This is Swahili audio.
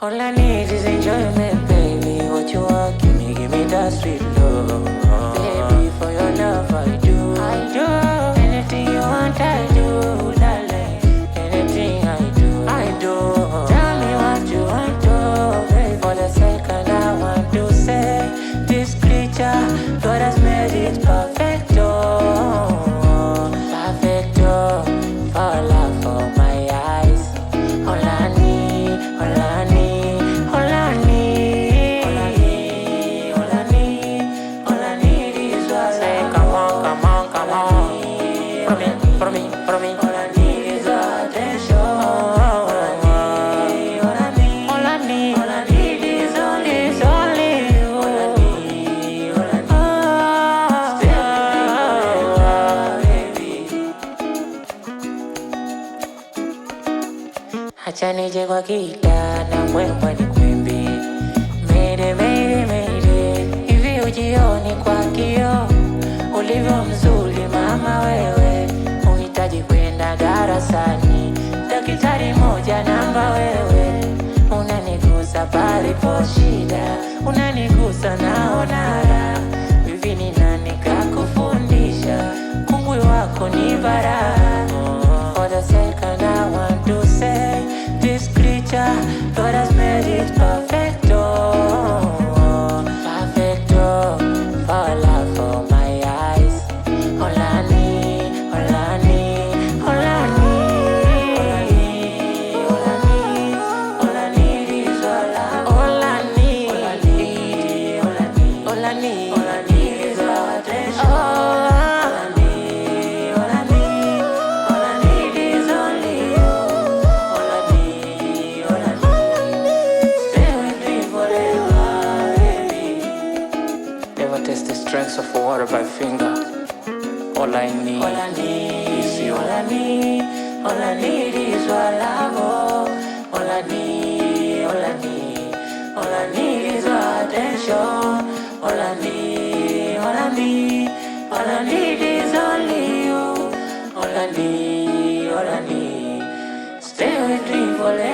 All I need is enjoyment, baby. What you want, give me that sweet love. Baby, for your love, I do. Anything you want, I do, darling. Anything I do. Tell me what you want, to, baby. For the second, I want to say, this creature, God has made it perfecto, perfecto, for love, for my eyes. All I need, all I need, all I need, all I need, all I need is what I say. Come on, come on, come on. For me. All I need is attention. All I need, all I need, all I need, all I need is only you. All I need, all I need. Stay baby. Acha nije kwa kitanda mwemba nikuimbie Mayday. Hivi ujioni kwa kioo ulivyo mzuri mama wewe, uhitaji kwenda darasani, daktari moja namba wewe, unanigusa palipo shida, unanigusa naona raha. Hivi ni nani kakufundisha? Kungwi wako ni bara. For the second I want to say, this creature, God has made it perfecto, perfecto, for love, for my eyes. All I need, all I need, all I need, all I need, all I need is all I need, all I need, all I need, all I need, all I need is your attention. All I need, all I need, all I need is only you. All I need, all I need, stay with me forever, baby. Never taste the strength of water by finger. All I need is you. All I need, all I need is your love. All I need, all I need, all I need is your attention. All I need, all I need, all I need is only you. All I need, stay with me forever.